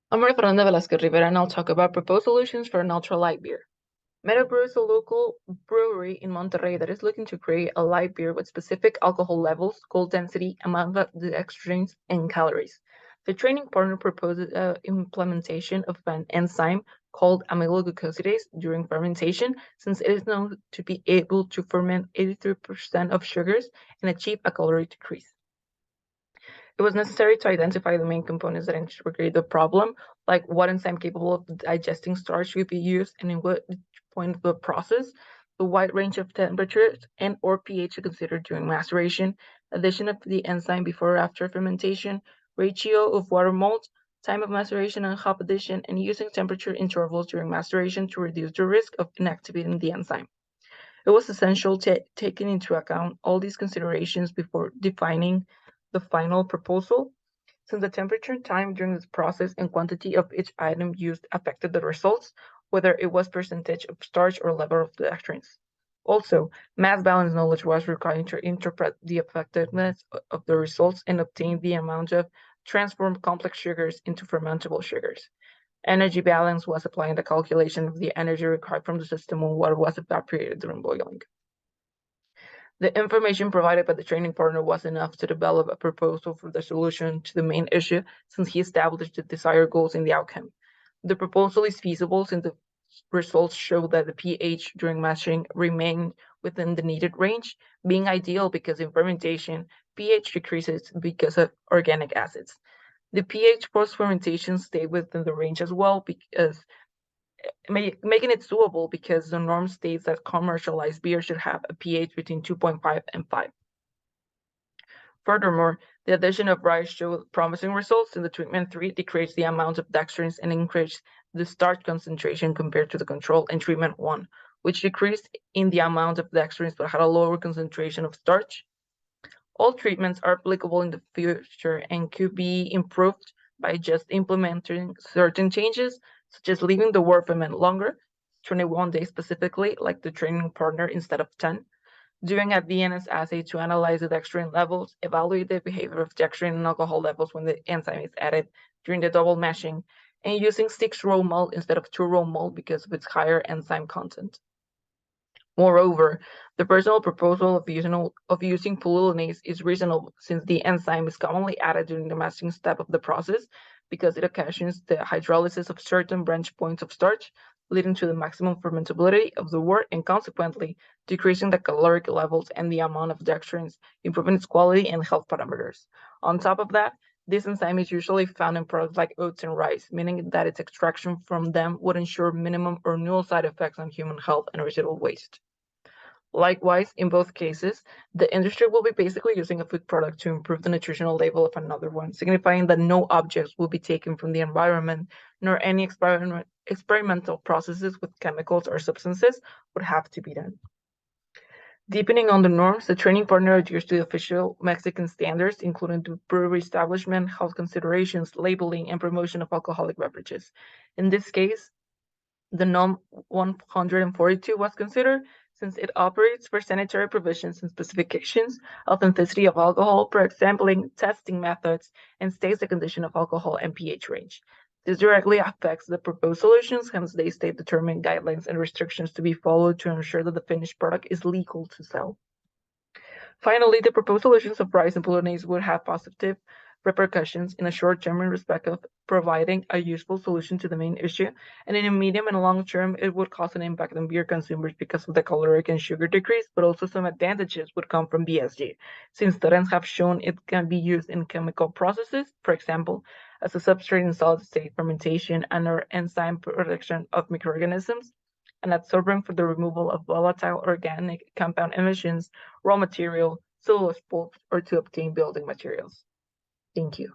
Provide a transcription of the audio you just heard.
I'm Maria Fernanda Velasquez Rivera, and I'll talk about proposed solutions for an ultra-light beer. Meta Brew is a local brewery in Monterrey that is looking to create a light beer with specific alcohol levels, goal density, amount of dextrins, and calories. The training partner proposes implementation of an enzyme called amyloglucosidase during fermentation, since it is known to be able to ferment 83% of sugars and achieve a calorie decrease. It was necessary to identify the main components that integrate the problem, like what enzyme capable of digesting starch would be used and in what point of the process, the wide range of temperatures and or pH to consider during maceration, addition of the enzyme before or after fermentation, ratio of water moles, time of maceration and hop addition, and using temperature intervals during maceration to reduce the risk of inactivating the enzyme. It was essential to taking into account all these considerations before defining the final proposal, since the temperature, time during this process, and quantity of each item used affected the results, whether it was percentage of starch or level of dextrins. Also, mass balance knowledge was required to interpret the effectiveness of the results and obtain the amount of transformed complex sugars into fermentable sugars. Energy balance was applying the calculation of the energy required from the system when water was evaporated during boiling. The information provided by the training partner was enough to develop a proposal for the solution to the main issue, since he established the desired goals in the outcome. The proposal is feasible since the results show that the pH during mashing remain within the needed range, being ideal because in fermentation, pH decreases because of organic acids. The pH post-fermentation stayed within the range as well, because making it doable because the norm states that commercialized beer should have a pH between 2.5 and 5. Furthermore, the addition of rice showed promising results in the treatment 3 decreased the amount of dextrins and increased the starch concentration compared to the control in treatment 1, which decreased in the amount of dextrins but had a lower concentration of starch. All treatments are applicable in the future and could be improved by just implementing certain changes, such as leaving the wort ferment longer, 21 days specifically, like the training partner instead of 10, doing a DNS assay to analyze the dextrin levels, evaluate the behavior of dextrin and alcohol levels when the enzyme is added during the double mashing, and using 6-row malt instead of 2-row malt because of its higher enzyme content. Moreover, the personal proposal of using pulilanase is reasonable since the enzyme is commonly added during the mashing step of the process because it occasions the hydrolysis of certain branch points of starch, leading to the maximum fermentability of the wort and consequently decreasing the caloric levels and the amount of dextrins, improving its quality and health parameters. On top of that, this enzyme is usually found in products like oats and rice, meaning that its extraction from them would ensure minimum or null side effects on human health and residual waste. Likewise, in both cases, the industry will be basically using a food product to improve the nutritional label of another one, signifying that no objects will be taken from the environment, nor any experimental processes with chemicals or substances would have to be done. Deepening on the norms, the training partner adheres to the official Mexican standards, including the brewery establishment, health considerations, labeling, and promotion of alcoholic beverages. In this case, the NOM 142 was considered since it operates for sanitary provisions and specifications, authenticity of alcohol, pre-sampling, testing methods, and states the condition of alcohol and pH range. This directly affects the proposed solutions, hence they state determined guidelines and restrictions to be followed to ensure that the finished product is legal to sell. Finally, the proposed solutions of rice and pollinase would have positive repercussions in the short term in respect of providing a useful solution to the main issue, and in the medium and long term, it would cause an impact on beer consumers because of the caloric and sugar decrease, but also some advantages would come from BSG, since studies have shown it can be used in chemical processes, for example, as a substrate in solid state fermentation and or enzyme production of microorganisms, and adsorbent for the removal of volatile organic compound emissions, raw material, cellulose pulp, or to obtain building materials. Thank you.